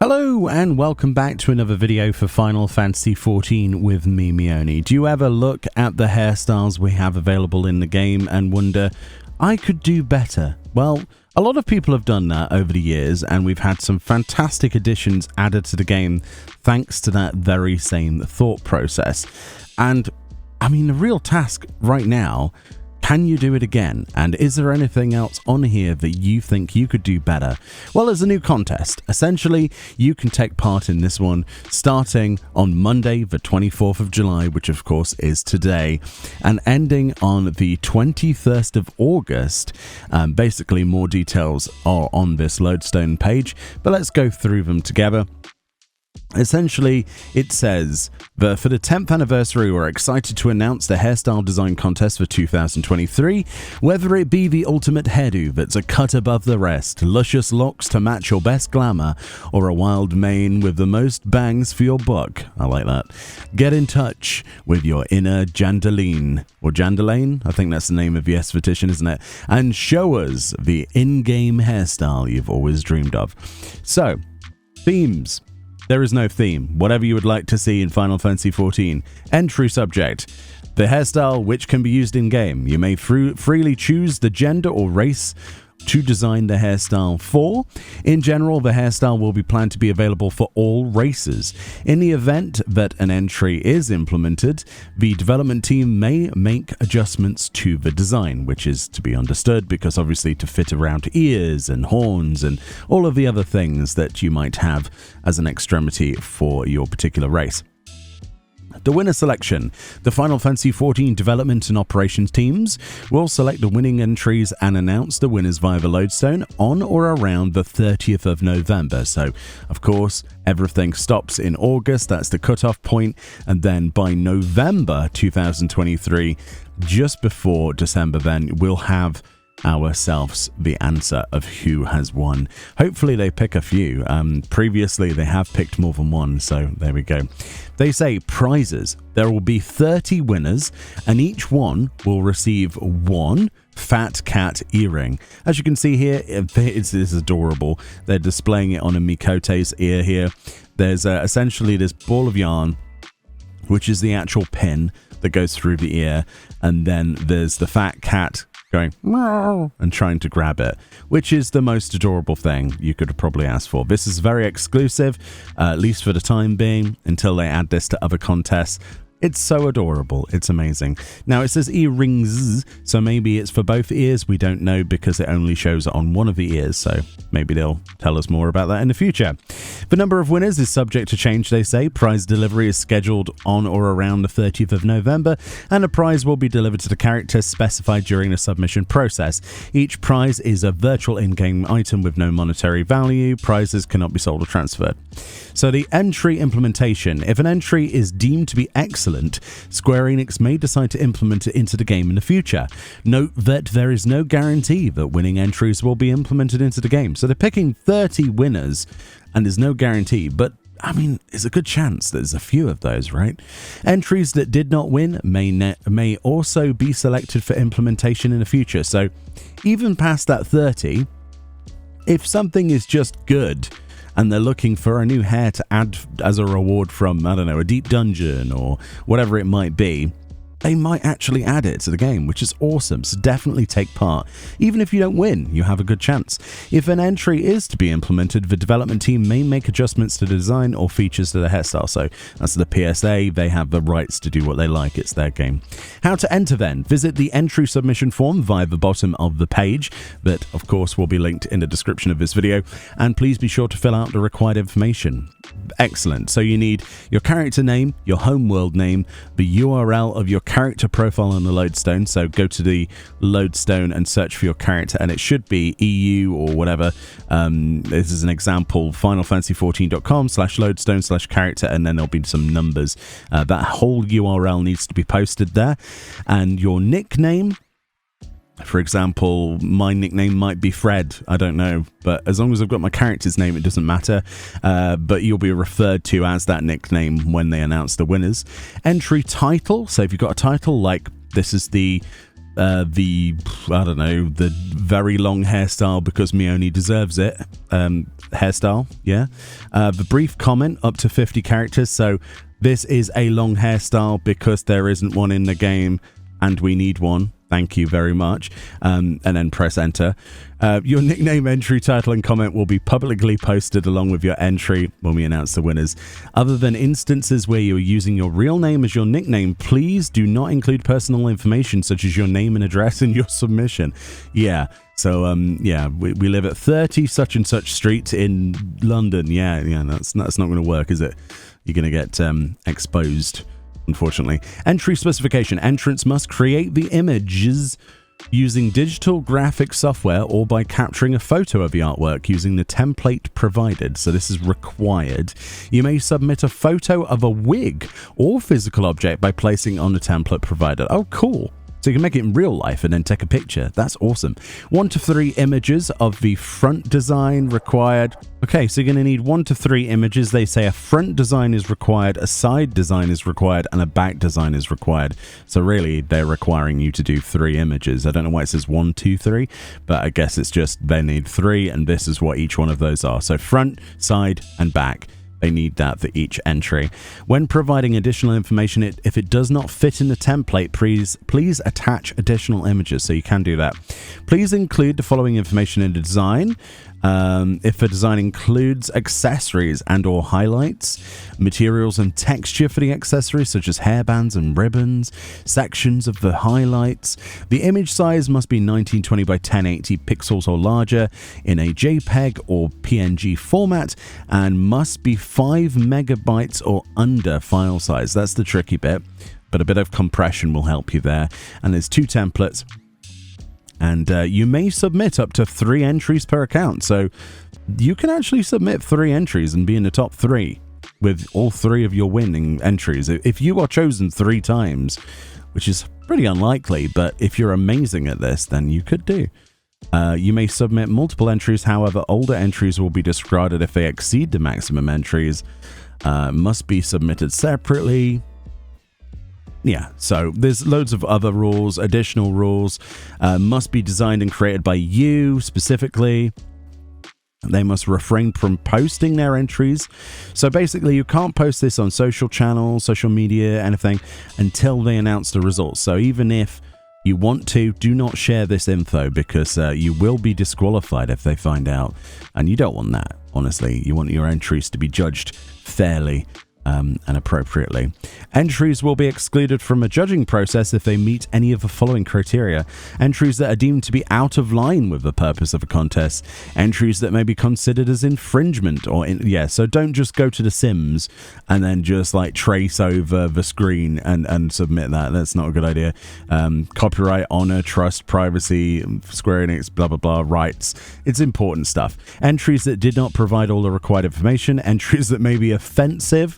Hello and welcome back to another video for Final Fantasy XIV with me, Meoni. Do you ever look at the hairstyles we have available in the game and wonder, I could do better? Well, a lot of people have done that over the years, and we've had some fantastic additions added to the game thanks to that very same thought process. And I mean, the real task right now, can you do it again? And is there anything else on here that you think you could do better? Well, there's a new contest. Essentially, you can take part in this one starting on Monday, the 24th of July, which of course is today, and ending on the 21st of August. Basically, more details are on this Lodestone page, but let's go through them together. Essentially, it says that for the 10th anniversary, we're excited to announce the hairstyle design contest for 2023. Whether it be the ultimate hairdo that's a cut above the rest, luscious locks to match your best glamour, or a wild mane with the most bangs for your buck. I like that. Get in touch with your inner Jandaline, or Jandalane, I think that's the name of the esthetician, isn't it? And show us the in-game hairstyle you've always dreamed of. So, themes. There is no theme. Whatever you would like to see in Final Fantasy XIV. Entry subject. The hairstyle which can be used in-game. You may freely choose the gender or race to design the hairstyle for. In general, the hairstyle will be planned to be available for all races. In the event that an entry is implemented, the development team may make adjustments to the design, which is to be understood because obviously to fit around ears and horns and all of the other things that you might have as an extremity for your particular race. The winner selection. The Final Fantasy XIV development and operations teams will select the winning entries and announce the winners via the Lodestone on or around the 30th of November. So, of course, everything stops in August. That's the cutoff point. And then by November 2023, just before December, then we'll have ourselves the answer of who has won. Hopefully they pick a few. Previously they have picked more than one, so there we go. They say prizes. There will be 30 winners and each one will receive one fat cat earring. As you can see here, this is adorable. They're displaying it on a Mikote's ear here. There's essentially this ball of yarn, which is the actual pin that goes through the ear, and then there's the fat cat going meow and trying to grab it, which is the most adorable thing you could have probably asked for. This is very exclusive, at least for the time being, until they add this to other contests. It's so adorable. It's amazing. Now, it says earrings, so maybe it's for both ears. We don't know because it only shows it on one of the ears, so maybe they'll tell us more about that in the future. The number of winners is subject to change, they say. Prize delivery is scheduled on or around the 30th of November, and a prize will be delivered to the characters specified during the submission process. Each prize is a virtual in-game item with no monetary value. Prizes cannot be sold or transferred. So the entry implementation. If an entry is deemed to be excellent, Square Enix may decide to implement it into the game in the future. Note that there is no guarantee that winning entries will be implemented into the game. So they're picking 30 winners and there's no guarantee, but I mean, there's a good chance there's a few of those, right? Entries that did not win may also be selected for implementation in the future. So even past that 30, if something is just good and they're looking for a new hair to add as a reward from, I don't know, a deep dungeon or whatever it might be, they might actually add it to the game, which is awesome. So definitely take part. Even if you don't win, you have a good chance. If an entry is to be implemented, the development team may make adjustments to the design or features to the hairstyle. So that's the PSA. They have the rights to do what they like. It's their game. How to enter then? Visit the entry submission form via the bottom of the page. That, of course, will be linked in the description of this video. And please be sure to fill out the required information. Excellent. So you need your character name, your homeworld name, the URL of your character profile on the Lodestone. So go to the Lodestone and search for your character, and it should be EU or whatever. This is an example, finalfantasy14.com/lodestone/character, and then there'll be some numbers. That whole URL needs to be posted there. And your nickname. For example, my nickname might be Fred, I don't know, but as long as I've got my character's name, it doesn't matter, but you'll be referred to as that nickname when they announce the winners. Entry title, so if you've got a title like this is the I don't know, the very long hairstyle because Meoni deserves it. Hairstyle, yeah. The brief comment up to 50 characters. So this is a long hairstyle because there isn't one in the game and we need one. Thank you very much. And then press enter. Your nickname, entry, title, and comment will be publicly posted along with your entry when we announce the winners. Other than instances where you're using your real name as your nickname, please do not include personal information such as your name and address in your submission. Yeah. So, yeah, we live at 30 such and such street in London. Yeah, that's not going to work, is it? You're going to get exposed. Unfortunately. Entry specification. Entrants must create the images using digital graphic software or by capturing a photo of the artwork using the template provided. So this is required. You may submit a photo of a wig or physical object by placing on the template provided. Oh, cool. So you can make it in real life and then take a picture. That's awesome. 1 to 3 images of the front design required. Okay, so you're going to need 1 to 3 images. They say a front design is required, a side design is required, and a back design is required. So really, they're requiring you to do 3 images. I don't know why it says 1, 2, 3, but I guess it's just they need 3, and this is what each one of those are. So front, side, and back. They need that for each entry. When providing additional information, if it does not fit in the template, please attach additional images. So you can do that. Please include the following information in the design. If a design includes accessories and or highlights, materials and texture for the accessories such as hairbands and ribbons, sections of the highlights. The image size must be 1920 by 1080 pixels or larger in a JPEG or PNG format and must be 5 megabytes or under file size. That's the tricky bit, but a bit of compression will help you there. And there's 2 templates. And you may submit up to 3 entries per account. So you can actually submit 3 entries and be in the top 3 with all 3 of your winning entries. If you are chosen 3 times, which is pretty unlikely, but if you're amazing at this, then you could do. You may submit multiple entries. However, older entries will be discarded if they exceed the maximum entries. Must be submitted separately. Yeah, so there's loads of other rules, additional rules. Must be designed and created by you specifically. They must refrain from posting their entries. So basically, you can't post this on social channels, social media, anything, until they announce the results. So even if you want to, do not share this info because you will be disqualified if they find out. And you don't want that, honestly. You want your entries to be judged fairly. And appropriately. Entries will be excluded from a judging process if they meet any of the following criteria. Entries that are deemed to be out of line with the purpose of a contest. Entries that may be considered as infringement or so don't just go to The Sims and then just like trace over the screen and submit that. That's not a good idea. Copyright, honor, trust, privacy, Square Enix, blah blah blah, rights. It's important stuff. Entries that did not provide all the required information. Entries that may be offensive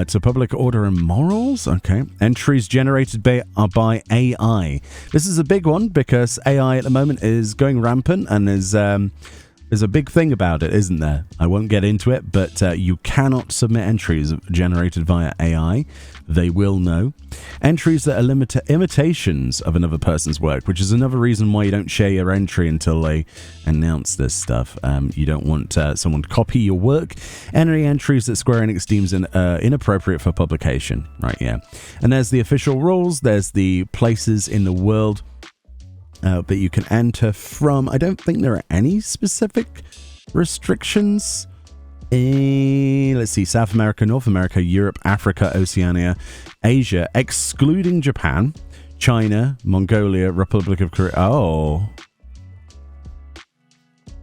to public order and morals. Okay. Entries generated by AI. This is a big one because AI at the moment is going rampant and there's a big thing about it, isn't there? I won't get into it, but you cannot submit entries generated via AI. They will know. Entries that are imitations of another person's work, which is another reason why you don't share your entry until they announce this stuff. You don't want someone to copy your work. Any entries that Square Enix deems inappropriate for publication. Right, yeah. And there's the official rules. There's the places in the world that you can enter from. I don't think there are any specific restrictions. Let's see, South America, North America, Europe, Africa, Oceania, Asia, excluding Japan, China, Mongolia, Republic of Korea. Oh.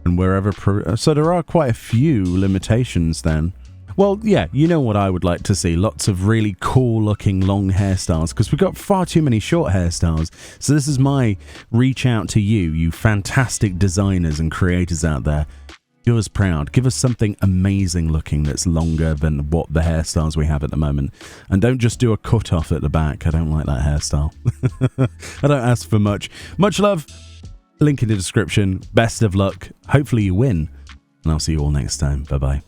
And wherever. So there are quite a few limitations then. Well, yeah, you know what I would like to see. Lots of really cool looking long hairstyles because we've got far too many short hairstyles. So this is my reach out to you fantastic designers and creators out there. Do us proud. Give us something amazing looking that's longer than what the hairstyles we have at the moment. And don't just do a cut off at the back. I don't like that hairstyle. I don't ask for much. Much love. Link in the description. Best of luck. Hopefully you win. And I'll see you all next time. Bye-bye.